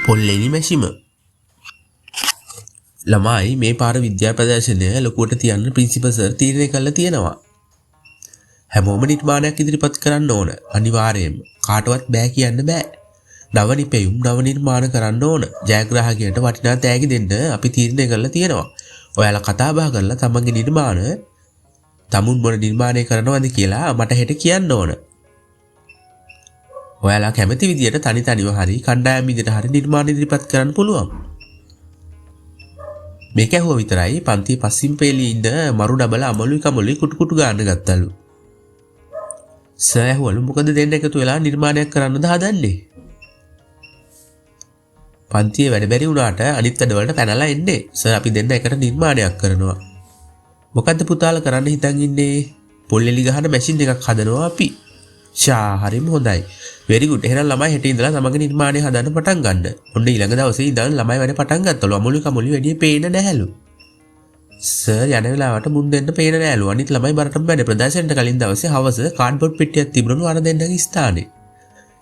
පොල්ලෙලි මැෂිම. ළමයි මේ පාර විද්‍යා ප්‍රදර්ශනය ලොකුවට තියන්න ප්‍රින්සිපල් සර් තීරණය කළා තියෙනවා. හැමෝම නිර්මාණයක් ඉදිරිපත් කරන්න ඕන. අනිවාර්යයෙන්ම. කාටවත් බෑ කියන්න බෑ. නව නිපැයුම් නව නිර්මාණ කරන්න ඕන. ජයග්‍රාහකයන්ට වටිනා තෑගි දෙන්න අපි තීරණය කළා තියෙනවා. ඔයාලා කතා බහ කරලා තමන්ගේ නිර්මාණ තමුන් මොන නිර්මාණය කරනවද කියලා මට හෙට කියන්න ඕන. ඔයාලා කැමති විදියට තනි තනිව හරි කණ්ඩායම් විදියට හරි නිර්මාණ ඉදිරිපත් කරන්න පුළුවන්. මේක ඇහුවා විතරයි පන්තියේ පස්සින් පෙළී ඉඳ මරු ඩබල අමලුයි කමලුයි කුටු කුටු ගන්න ගත්තලු. සර් ඇහුවලු මොකද දෙන්න එකතු වෙලා නිර්මාණයක් කරන්නද හදන්නේ? පන්තියේ වැඩ බැරි වුණාට අනිත් වැඩවලට පැනලා එන්නේ. සර් අපි දෙන්න එකට නිර්මාණයක් කරනවා. මොකද්ද පුතාලා කරන්න හිතන් ඉන්නේ? පොල්ලෙලි ගහන මැෂින් එකක් හදනවා අපි. ෂා හරිම හොඳයි. very good. එහෙනම් ළමයි හෙට ඉඳලා තමන්ගේ නිර්මාණය හදන්න පටන් ගන්න. ඔන්න ඊළඟ දවසේ ඉඳන් ළමයි වැඩ පටන් ගත්තලු. අමුලි කමුලි වැඩි පේන්න නැහැලු. සර් යන වෙලාවට මුන් දෙන්න පේන්න නැහැලු. අනිත් ළමයි බරටම වැඩ ප්‍රදර්ශනයට කලින් දවසේ හවස කාඩ්බෝඩ් පෙට්ටියක් තිබුණලු අර දෙන්නගේ ස්ථානේ.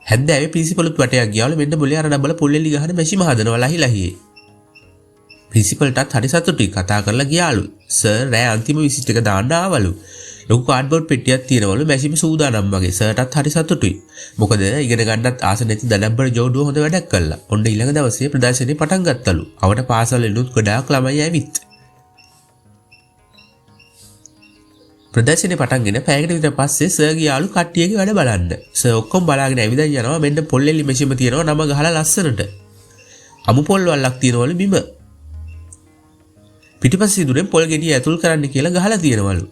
හැන්දෑවේ ප්‍රින්සිපල්ත් වටයක් ගියාලු මෙන්න બોලේ අර ඩබල පොල්ලෙලි ගහන මැෂිම හදනවා ලහි ලහියේ. ප්‍රින්සිපල්ටත් හරි සතුටුයි කතා කරලා ගියාලු. සර් රෑ අන්තිම විසිට් එක දාන්න ආවලු. ලොකු කාඩ්බෝඩ් පෙට්ටියක් තියෙනවලු මැෂිම සූදානම් වගේ. සර්ටත් හරි සතුටුයි. මොකද ඉගෙන ගන්නත් ආස නැති දඩබ්බර ජෝඩුව හොඳ වැඩක් කළා. ඔන්න ඊළඟ දවසේ ප්‍රදර්ශනේ පටන් ගත්තලු. අවට පාසල් වලිනුත් ගොඩාක් ළමයි ඇවිත්. ප්‍රදර්ශනේ පටන්ගෙන පැයකට විතර පස්සේ සර් ගියාලු කට්ටියගේ වැඩ බලන්න. සර් ඔක්කොම බලාගෙන ඇවිදන් යනවා මෙන්න පොල්ලෙලි මැෂිම තියෙනවා නම ගහලා ලස්සනට. අමු පොල් වල්ලක් තියෙනවලු බිම. පිටිපස්සේ ඉදුරෙන් පොල් ගෙඩිය ඇතුල් කරන්න කියලා ගහලා තියෙනවලු.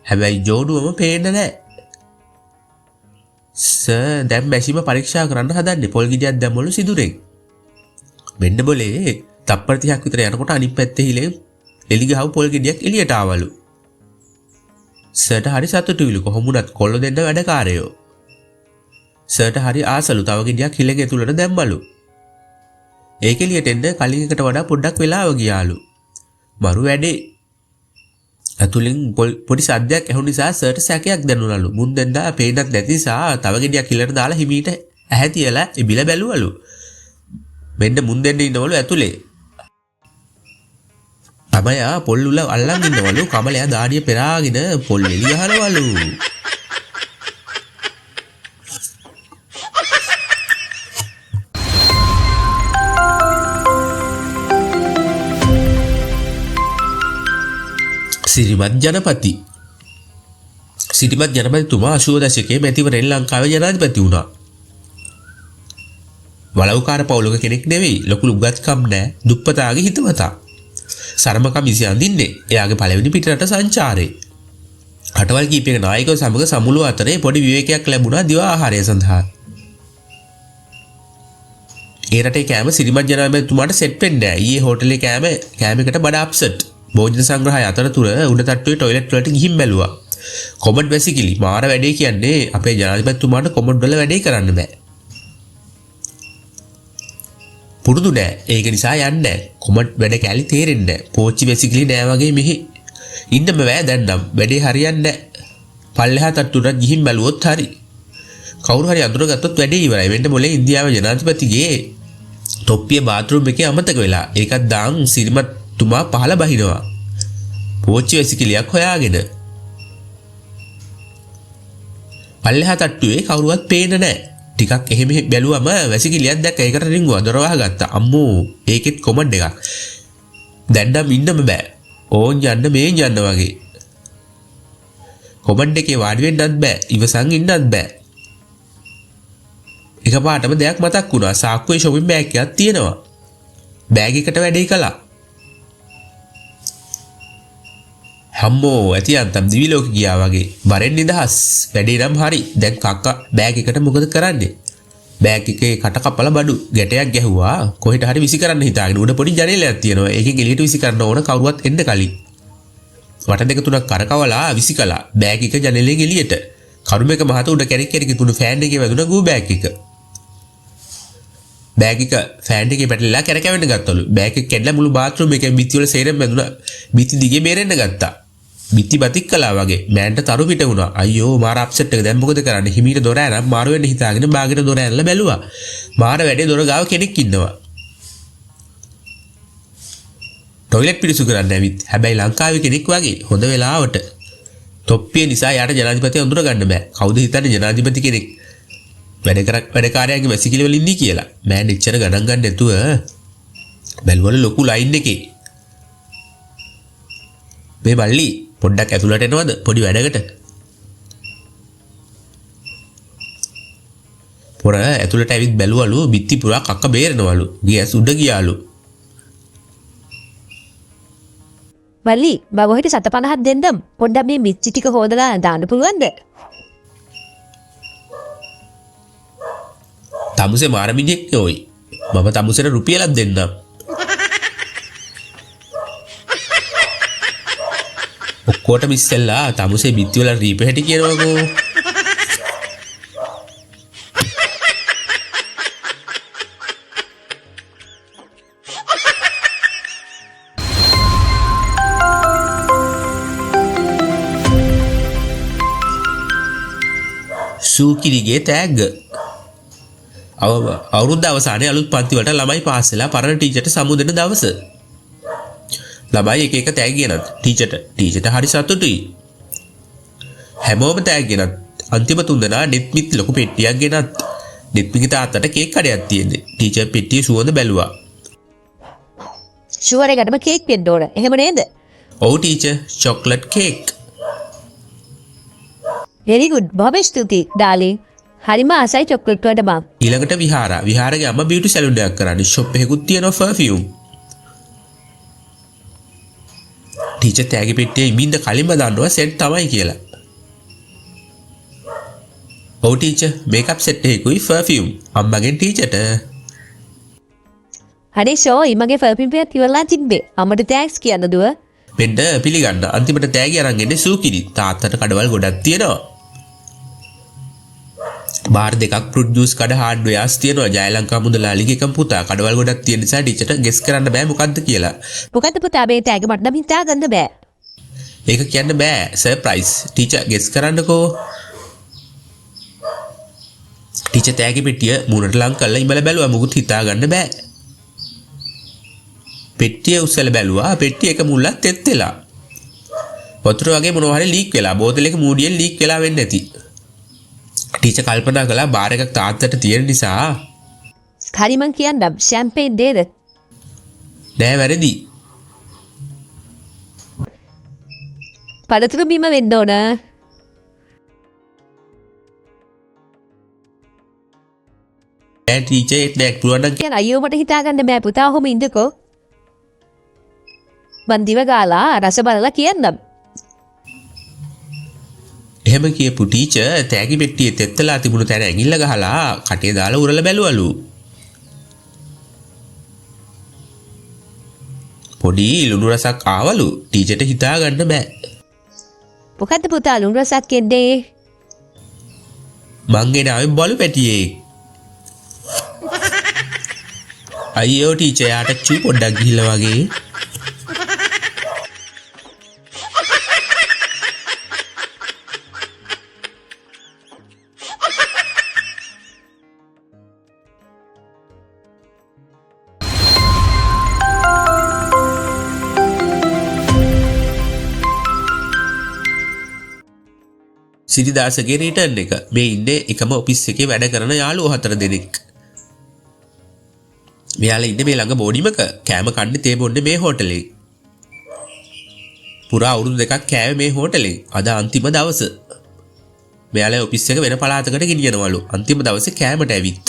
හැබැයි ජෝඩුවම පේන්නේ නැහැ. සර් දැන් මැෂිම පරීක්ෂා කරන්න හදන්නේ පොල් ගෙඩියක් දැම්මලු සිදුරෙන්. මෙන්න બોලේ තප්පර 30ක් විතර යනකොට අනිත් පැත්තේ හිලෙන් එලි ගහව පොල් ගෙඩියක් එළියට ආවලු. සර්ට හරි සතුටුයිලු කොහොමුණත් කොල්ල දෙන්න වැඩකාරයෝ. සර්ට හරි ආසලු තව ගෙඩියක් හිලෙන් ඇතුළට දැම්මලු. ඒක එළියට එන්න කලින් එකට වඩා පොඩ්ඩක් වෙලාව ගියාලු. මරු වැඩේ. ඇතුලින් පොඩි සද්දයක් ඇහුණු නිසා සර්ට සැකයක් දැනුණලු. මුන් දෙන්නා පේන්නත් නැති නිසා තව ගෙඩියක් හිලට දාලා හිමීට ඇහැ තියලා ඉබිලා බැලුවලු. මෙන්න මුන් දෙන්න ඉන්නවලු ඇතුලේ. තමයා පොල් උල අල්ලන් ඉන්නවලු. කමලයා දාඩිය පෙරාගෙන පොල් එලි ගහනවලු. සිරිමත් ජනපති. සිරිමත් ජනපතිතුමා 80 දශකයේ මැතිවරණ ලංකාවේ ජනාධිපති වුණා. වලව්කාර පවුලක කෙනෙක් නෙවෙයි. ලොකු උගත්කම් නැහැ. දුප්පතාගේ හිතවතා. සරමකම් ඉසි අඳින්නේ. එයාගේ පළවෙනි පිටරට සංචාරේ. රටවල් කීපයක නායකයෝ සමග සමුළුව අතරේ පොඩි විවේකයක් ලැබුණා දිවා ආහාරය සඳහා. ඒ රටේ කෑම සිරිමත් ජනාධිපතිතුමාට සෙට් වෙන්නේ නැහැ. ඊයේ හෝටලේ කෑමකට බඩ අප්සෙට්. භෝජන සංග්‍රහය අතරතුර උඩ තට්ටුවේ টয়ලට් වලට ගිහින් බැලුවා. කොමඩ් වැසිකිලි මාර වැඩේ කියන්නේ අපේ ජනාධිපතිතුමාට කොමඩ් වල වැඩේ කරන්න බෑ. පුරුදු නෑ. ඒක නිසා යන්නේ නෑ. කොමඩ් වැඩ කැලි තේරෙන්නේ නෑ. පෝච්චි වැසිකිලි නෑ වගේ මෙහි. ඉන්නම බෑ දැන් නම්. වැඩේ හරියන්නේ නෑ. පල්ලෙහා තට්ටුවට ගිහින් බැලුවොත් හරි. කවුරු හරි අඳුරගත්තොත් වැඩේ ඉවරයි. වෙන්න මොලේ ඉන්දියාවේ ජනාධිපතිගේ තොප්පිය බාත්රූම් එකේ අමතක වෙලා. ඒකත් දාන් සිරිමත් තුමා පහළ බහිනවා. පෝච්චි වැසිකිලියක් හොයාගෙන. පල්ලෙහා තට්ටුවේ කවුරුවත් පේන්නේ නැහැ. ටිකක් එහෙම බැලුවම වැසිකිලියක් දැක්ක. ඒකට රින්ගුවා දොර වහගත්තා. අම්මෝ ඒකෙත් කොමඩ් එකක්. දැන් නම් ඉන්නම බෑ. ඕන් යන්න මේ යන්න වගේ. කොමඩ් එකේ වාඩි වෙන්නත් බෑ. ඉවසන් ඉන්නත් බෑ. එකපාරටම දෙයක් මතක් වුණා. සාක්කුවේ shopping bag එකක් තියෙනවා. බෑග් එකට වැඩේ කළා. හම්මෝ ඇති අන්තම් දිවි ලෝකෙ ගියා වගේ. වරෙන් නිදහස්. වැඩේ නම් හරි. දැන් කක්කා බෑග් එකට මොකද කරන්නේ? බෑග් එකේ කට කපලා බඩු ගැටයක් ගැහුවා. කොහෙට හරි විසි කරන්න හිතාගෙන උඩ පොඩි ජනේලයක් තියෙනවා. ඒකෙන් එළියට විසි කරන්න ඕන කවුරුවත් එන්න කලින්. වට දෙක තුනක් කරකවලා විසි කළා. බෑග් එක ජනේලෙන් එළියට. කරුම එක මහත උඩ කැරික් කැරික තුණු ෆෑන් එකේ වැදුනා ගූ බෑග් එක. බෑග් එක ෆෑන් එකේ පැටලලා කැරකෙන්න ගත්තලු. බෑග් එක කැඩලා මුළු බාත්රූම් එකේ බිත්ති වල සේරම වැදුනා. බිත්ති දිගේ බේරෙන්න ගත්තා. බිත්ති බතික් කළා වගේ. මෑන්ට තරු පිට වුණා. අයියෝ මාර අප්සෙට් එක. දැන් මොකද කරන්නේ? හිමීට දොර ඇරන් මාරු වෙන්න හිතාගෙන බාගෙට දොර ඇරලා බැලුවා. මාර වැඩේ දොර ගාව කෙනෙක් ඉන්නවා. ටොයිලට් පිරිසු කරන්න ඇවිත්. හැබැයි ලංකාවේ කෙනෙක් වගේ හොඳ වෙලාවට. තොප්පිය නිසා යාට ජනාධිපතිව අඳුර ගන්න බෑ. කවුද හිතන්නේ ජනාධිපති කෙනෙක් වැඩකාරයාගේ වැසිකිලි වල ඉන්නේ කියලා. මෑන් එච්චර ගණන් ගන්න නැතුව බැලුවල ලොකු ලයින් එකේ. මේ මල්ලි පොඩ්ඩක් ඇතුළට එනවද පොඩි වැඩකට? පොර ඇතුළට ඇවිත් බැලුවලු බිත්ති පුරා කක්ක බේරනවලු. ගියස් උඩ ගියාලු. මල්ලි මම ඔහෙට 750ක් දෙන්නම්. පොඩ්ඩක් මේ මිච්චි ටික හොදලා දාන්න පුළුවන්ද? තමුසේ මාර මිනිහෙක් නෝයි. මම තමුසේට රුපියලක් දෙන්නම්. ඔක්කොටම ඉස්සෙල්ලා තමුසේ බිත්ති වල රීප හැටි කියනවකෝ. සූකිරිගේ තෑග්ග. අවුරුද්ද අවසානයේ අලුත් පන්ති වලට ළමයි පාස් වෙලා පරණ ටීචර්ට සමු දෙන දවස. ළමයි එක එක තෑග් ගෙනත් ටීචර්ට හරි සතුටුයි. හැමෝම තෑග් ගෙනත් අන්තිම තුන්දෙනා නෙත්මිත් ලොකු පෙට්ටියක් ගෙනත්. නෙත්මිගේ තාත්තට කේක් කඩයක් තියෙන්නේ. ටීචර් පෙට්ටියේ සුවඳ බැලුවා. ෂුවර් එකටම කේක් දෙන්න ඕන. එහෙම නේද? ඔව් teacher chocolate cake. very good. බොහොම ස්තුතියි ඩාර්ලින්. හරිම ආසයි චොක්ලට් වලට මම. ඊළඟට විහාරගේ අම්මා බියුටි සැලුන් එකක් කරන්නේ. ෂොප් එකකුත් තියෙනවා පර්ෆියුම්. ටීචර් තෑගි පෙට්ටියේ ඉමින්ද කලින්ම දන්නවා සෙට් තමයි කියලා. ඔව් ටීචර් මේකප් සෙට් එකකුයි පර්ෆියුම් අම්මගෙන් ටීචර්ට. හරි ෂෝ මගේ පර්ෆියුම් එකක් ඉවරලා තිබ්බේ. අම්මට තෑන්ක්ස් කියන්න දුව. මෙන්න පිළිගන්න. අන්තිමට තෑගි අරන් එන්නේ සූකිරි. තාත්තට කඩවල් ගොඩක් තියෙනවා. බාර් දෙකක් ෆෘට් ජූස් කඩ හાર્ඩ්වෙයාර්ස් තියෙනවා. ජයලංකා මුදලාලිගේ එකම පුතා කඩවල් ගොඩක් තියෙන නිසා ටීචර්ට ගෙස් කරන්න බෑ මොකද්ද කියලා. මොකද්ද පුතා මේ තෑග මට නම් හිතා ගන්න බෑ. ඒක කියන්න බෑ සර්ප්‍රයිස්. ටීචර් ගෙස් කරන්නකෝ. ටීචර් තෑගි පෙට්ටිය මූණට ලං කරලා ඉමල බැලුවා මුකුත් හිතා ගන්න බෑ. පෙට්ටිය උස්සලා බැලුවා පෙට්ටිය එක මුල්ලක් තෙත් වෙලා. වතුර වගේ මොනවා හරි ලීක් වෙලා බෝතලයක මූඩියෙන් ලීක් වෙලා වෙන්නේ නැති. ටීචර් කල්පනා කළා බාර් එකක් තාත්තට තියෙන නිසා. හරි මං කියන්නම් ෂැම්පේන් දෙද? නෑ වැරදි. පළතුරු බීම වෙන්න ඕන. නෑ ටීචර් ඒත් නෑ පුළුවන් නම් කියන්න අයියෝ මට හිතා ගන්න බෑ පුතා ඔහොම ඉඳකෝ. මන් දිව ගාලා රස බලලා කියන්නම්. එහෙම කියපු ටීචර් තෑගි පෙට්ටියේ තෙත්තලා තිබුණු තැන ඇඟිල්ල ගහලා කටේ දාලා උරලා බැලුවලු. පොඩි ලුණු රසක් ආවලු. ටීචර්ට හිතා ගන්න බෑ. මොකද්ද පුතා ලුණු රසක් එන්නේ? මං ගෙනාවේ බලු පැටියේ. අයියෝ ටීචර් යාට චූ පොඩ්ඩක් ගිහිල්ලා වගේ. සිරිදාසගේ රිටර්න් එක. මේ ඉන්නේ එකම ඔෆිස් එකේ වැඩ කරන යාළුවෝ 4 දෙනෙක්. මෙයාලා ඉන්නේ මේ ළඟ බෝඩිමක. කෑම කන්නේ තේ බොන්නේ මේ හෝටලේ. පුරා අවුරුදු දෙකක් කෑවේ මේ හෝටලේ. අද අන්තිම දවස. මෙයාලා ඔෆිස් එක වෙන පළාතකට ගෙනියනවලු. අන්තිම දවසේ කෑමට ඇවිත්.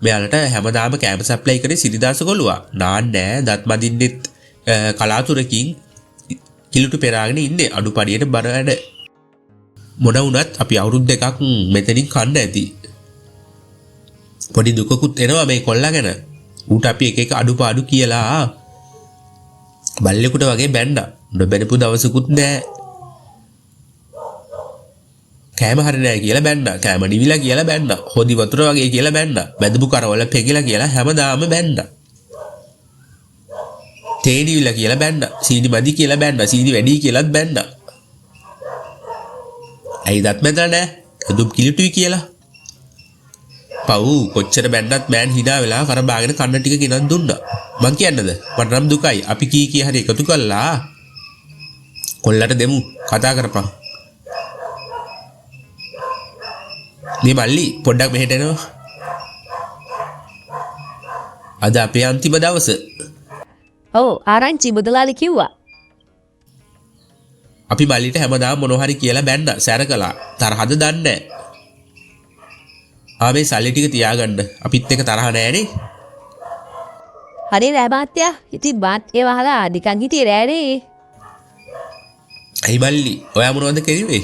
මෙයාලට හැමදාම කෑම සප්ලයි කරේ සිරිදාස ගොළුවා. නාන්නේ දත් මදින්නෙත් කලාතුරකින් කිලුටු පෙරාගෙන ඉන්නේ අඩුපඩියට බර වැඩ. මොන වුණත් අපි අවුරුදු දෙකක් මෙතනින් කන්න ඇති. පොඩි දුකකුත් එනවා මේ කොල්ලා ගැන. ඌට අපි එක එක අඩුපාඩු කියලා බල්ලෙකුට වගේ බැන්නා. නොබැනපු දවසකුත් නෑ. කෑම හරි නෑ කියලා බැන්නා. කෑම නිවිලා කියලා බැන්නා. හොදි වතුර වගේ කියලා බැන්නා. බැඳපු කරවල පෙකිලා කියලා හැමදාම බැන්නා. තේ නිවිලා කියලා බැන්නා. සීනි මදි කියලා බැන්නා. සීනි වැඩි කියලාත් බැන්නා. ඇයි දත් මැදලා නෑ? දුම් කිලිටුයි කියලා. පව් කොච්චර බැන්නත් මෑන් hina වෙලා කරබාගෙන කන්න ටික ගෙනත් දුන්නා. මං කියන්නද? මට නම් දුකයි. අපි කී හරි එකතු කළා. කොල්ලට දෙමු කතා කරපන්. මේ මල්ලි පොඩ්ඩක් මෙහෙට එනවා. අද අපේ අන්තිම දවස. ඔව් ආරංචි මුදලාලි කිව්වා. අපි මල්ලිට හැමදාම මොනවා හරි කියලා බැන්න සැර කළා. තරහද දන්නේ නැහැ. ආවේ සල්ලි ටික තියාගන්න. අපිත් එක තරහ නැහැනේ. හරි නෑ මාත්‍යා. ඉතින් මාත් ඒ වහලා නිකන් හිටියේ නෑනේ. ඇයි මල්ලි ඔයා මොනවද කරුවේ?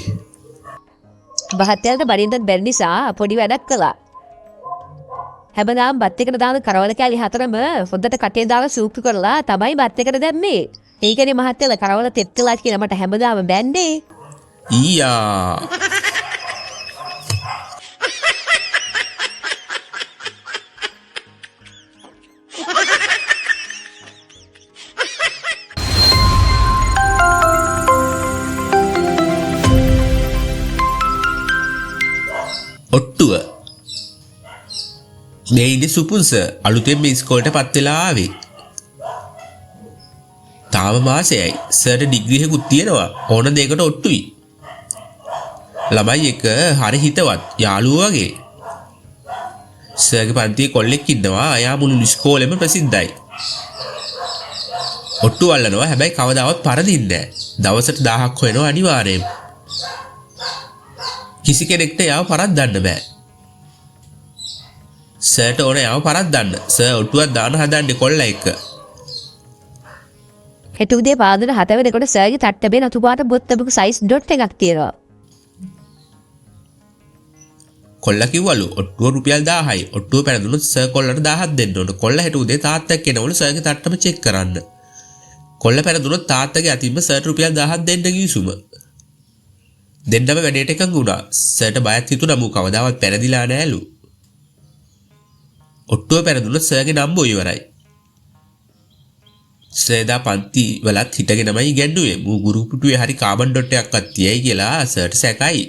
මහත්තයාට බඩින්දත් බැරි නිසා පොඩි වැඩක් කළා. හැමදාම බත් එකට දාන කරවල කෑලි 4ම හොද්දට කටේ දාලා සූප්පු කරලා තමයි බත් එකට දැම්මේ. ඒකනේ මහත්තයාලා කරවල තෙත් කළා කියලා මට හැමදාම බැන්නේ. ඊයා ඔට්ටුව මේ ඉන්නේ සුපුන්ස අලුතෙන් මේ ඉස්කෝලේට පත් වෙලා ආවේ. තාම මාසෙයි සර්ට ඩිග්‍රී එකකුත් තියෙනවා. ඕන දෙයකට ඔට්ටුයි. ළමයි එක හරි හිතවත් යාළුවෝ වගේ. සර්ගේ පන්තියේ කොල්ලෙක් ඉන්නවා. එයා මුළු ඉස්කෝලෙම ප්‍රසිද්ධයි. ඔට්ටු අල්ලනවා. හැබැයි කවදාවත් පරදින්නේ නැහැ. දවසට 1000ක් හොයනවා අනිවාර්යයෙන්. කිසි කෙනෙක්ට යාව පරද්දන්න බෑ. සර්ට ඕන යාව පරද්දන්න. සර් ඔට්ටුවක් දාන හදන්නේ කොල්ලා එක්ක. හෙට උදේ පාන්දර 7 වෙනකොට සර්ගේ තට්ටබේ නතු පාට බොත්තමක සයිස් ඩොට් එකක් තියෙනවා. කොල්ලා කිව්වලු ඔට්ටුව රුපියල් 1000යි. ඔට්ටුව පැනදුනොත් සර් කොල්ලට 1000ක් දෙන්න ඕන. කොල්ලා හෙට උදේ තාත්තෙක් එනවලු සර්ගේ තට්ටම චෙක් කරන්න. කොල්ලා පැනදුනොත් තාත්තගේ අතින්ම සර්ට රුපියල් 1000ක් දෙන්න කිව්සුම. දෙන්නම වැඩේට එකඟ වුණා. සර්ට බයත් හිතුණා මූ කවදාවත් පැරදිලා නෑලු. ඔට්ටුව පැරදුනොත් සර්ගේ නම්බෝ ඉවරයි. සර්දා පන්ති වලත් හිටගෙනමයි ඉගැන්නුවේ. මූ ගුරු පුටුවේ හරි කාබන් ඩොට් එකක්වත් තියයි කියලා සර්ට සැකයි.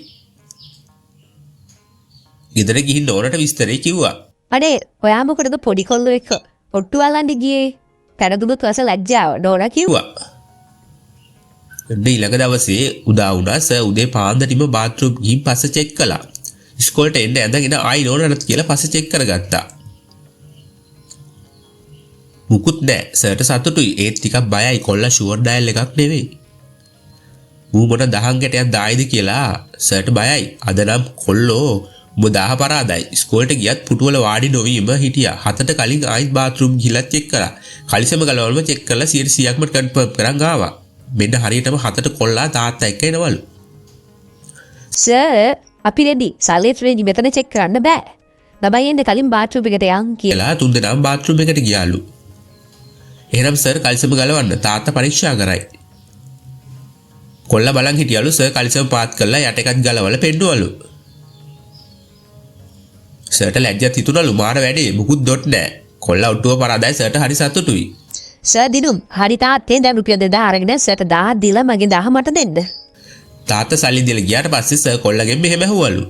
ගෙදර ගිහින් ඕනට විස්තරේ කිව්වා. අනේ ඔයා මොකටද පොඩි කොල්ලෝ එක්ක ඔට්ටු අල්ලන්න ගියේ? පැරදුනොත් වස ලැජ්ජාව නෝනා කිව්වා. ඊළඟ දවසේ උදා වුණා. සර් උදේ පාන්දරටම බාත්රූම් ගිහින් පස්ස චෙක් කළා. ඉස්කෝලේට එන්න ඇඳගෙන ආයි නෝනට කියලා පස්ස චෙක් කරගත්තා. මුකුත් නෑ. සර්ට සතුටුයි. ඒත් ටිකක් බයයි. කොල්ලා ෂුවර් ඩයල් එකක් නෙවෙයි. මූ මොන දහං ගැටයක් දායිද කියලා සර්ට බයයි. අද නම් කොල්ලෝ උඹ 1000 පරාදයි. ඉස්කෝලේට ගියත් පුටුවල වාඩි නොවීම හිටියා. 7ට කලින් ආයිත් බාත්රූම් ගිහලා චෙක් කරා. කලිසම ගලවලම චෙක් කරලා 100%ක්ම කන්ෆර්ම් කරන් ආවා. මෙන්න හරියටම 7ට කොල්ලා තාත්තා එක්ක එනවලු. සර් අපි රෙඩි. සල්ලිත් රෙඩි. මෙතන චෙක් කරන්න බෑ. ළමයි එන්න කලින් බාත්රූම් එකට යන් කියලා. තුන්දෙනාම බාත්රූම් එකට ගියාලු. එහෙනම් සර් කලිසම ගලවන්න තාත්තා පරීක්ෂා කරයි. කොල්ලා බලන් හිටියලු. සර් කලිසම පාත් කරලා යට එකත් ගලවලා පෙන්නුවලු. සර්ට ලැජ්ජත් හිතුණලු මාර වැඩේ. මුකුත් ඩොට් නෑ. කොල්ලා ඔට්ටුව පරාදයි. සර්ට හරි සතුටුයි. සර් දිනුම් හරි තාත්තේ දැන් රුපියල් 2000 අරගෙන සර්ට 1000ක් දීලා මගේ 1000 මට දෙන්න. තාත්තා සල්ලි දීලා ගියාට පස්සේ සර් කොල්ලගෙන් මෙහෙම ඇහුවලු.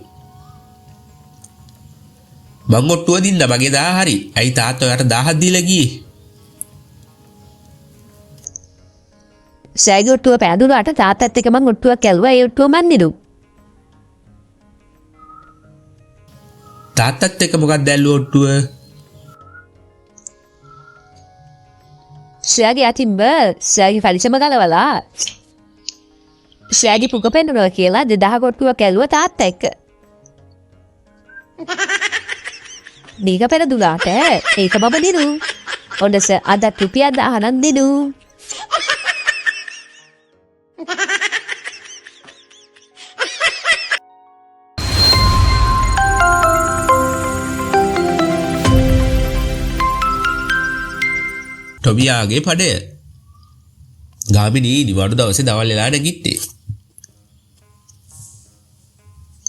මං ඔට්ටුව දින්න මගේ 1000 හරි. ඇයි තාත්තා ඔයාට 1000ක් දීලා ගියේ? සර්ගේ ඔට්ටුව පෑදුනාට තාත්තත් එක්ක මං ඔට්ටුවක් ඇල්ලුවා. ඒ ඔට්ටුව මන් දිනුම්. තාත්තත් එක්ක මොකක්ද ඇල්ලුව ඔට්ටුව? සර්ගේ අතින්ම සර්ගේ පරිසම ගලවලා සර්ගේ පුක පෙන්නුනවා කියලා 2000 කොට්ටුවක් ඇල්ලුවා තාත්තා එක්ක. මේක පෙරදුනාට ඒක මම දිනු. ඔන්න සර් අද රුපියල් 1000 නම් දිනු. ටොබියාගේ පඩය. ගාමිණී නිවාඩු දවසේ දවල් වෙලා නැගිට්ටේ.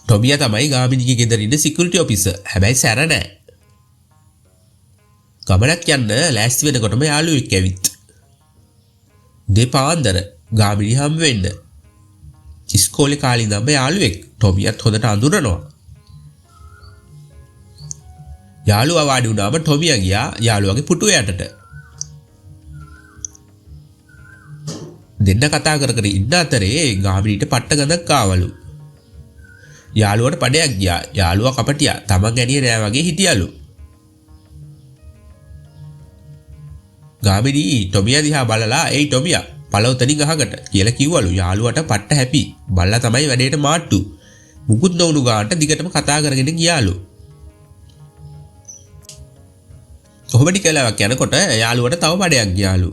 ටොබියා තමයි ගාමිණීගේ ගෙදර ඉන්න සිකියුරිටි ඔෆිසර්. හැබැයි සැර නෑ. ගමනක් යන්න ලෑස්ති වෙනකොටම යාළුවෙක් ඇවිත්. දෙපාන්දර ගාමිණී හම් වෙන්න. ඉස්කෝලේ කාලේ ඉඳන්ම යාළුවෙක්. ටොබියත් හොඳට අඳුරනවා. යාළුවා වාඩි වුණාම ටොමියා ගියා යාළුවාගේ පුටුව යටට. දෙන්න කතා කර කර ඉන්න අතරේ ගාමිණීට පට්ට ගඳක් ආවලු. යාළුවට පඩයක් ගියා. යාළුවා කපටියා. තමන් ඇණියේ නෑ වගේ හිටියලු. ගාමිණී ටොමියා දිහා බලලා "ඒයි ටොමියා, පළවතනි ගහකට" කියලා කිව්වලු. යාළුවට පට්ට හැපි. බල්ලා තමයි වැඩේට මාට්ටු. මුකුත් නොවුණු ගානට දිගටම කතා කරගෙන ගියාලු. කොහොම ටික වෙලාවක් යනකොට යාළුවට තව පඩයක් ගියාලු.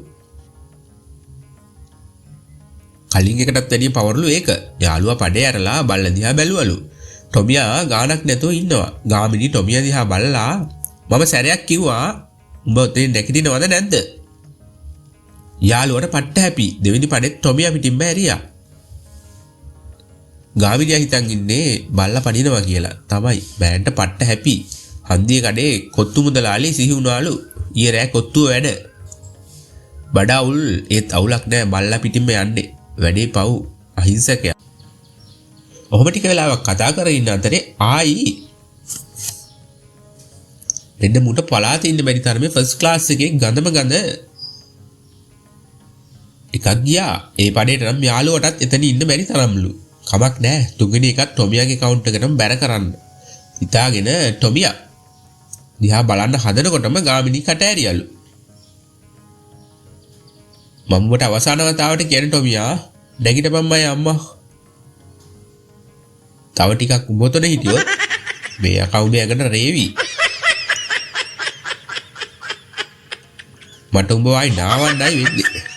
කලින් එකටත් වැඩිය පවර්ලු ඒක. යාළුවා පඩේ ඇරලා බල්ලා දිහා බැලුවලු. ටොමියා ගානක් නැතුව ඉන්නවා. ගාමිණී ටොමියා දිහා බලලා "මම සැරයක් කිව්වා උඹ ඔතෙන් නැගිටිනවද නැද්ද?" යාළුවට පට්ට හැපි. දෙවෙනි පඩෙත් ටොමියා පිටින්ම ඇරියා. ගාමිණියා හිතන් ඉන්නේ බල්ලා පනිනවා කියලා. තමයි බෑන්ට පට්ට හැපි. හන්දියේ කඩේ කොත්තු මුදලාලි සිහි වුණාලු. ඊයේ රෑ කොත්තුව වැඩ. බඩවුල් ඒත් අවුලක් නෑ බල්ලා පිටින්ම යන්නේ. වැඩේ පව් අහිංසකයා. ඔහොම ටික වෙලාවක් කතා කරගෙන ඉන්න අතරේ ආයි දෙන්න මුට පලාතේ ඉන්න බැරි තරමේ ෆස්ට් ක්ලාස් එකේ ගඳම ගඳ එකක් ගියා. ඒ පඩේට නම් යාළුවටත් එතන ඉන්න බැරි තරම්ලු. කමක් නෑ තුන්වෙනි එකත් ටොමියාගේ කවුන්ට් එකටම බැර කරන්න. හිතාගෙන ටොමියා දිහා බලන්න හදනකොටම ගාමිණී කට ඇරියලු. මම්මට අවසාන වතාවට කියන ටොමියා නැගිටපන් මයි අම්මා. තව ටිකක් උඹතොන හිටියොත් මේ අකවුමේ ඇඟට රේවි. මට උඹ වයි නාවන්නයි වෙන්නේ.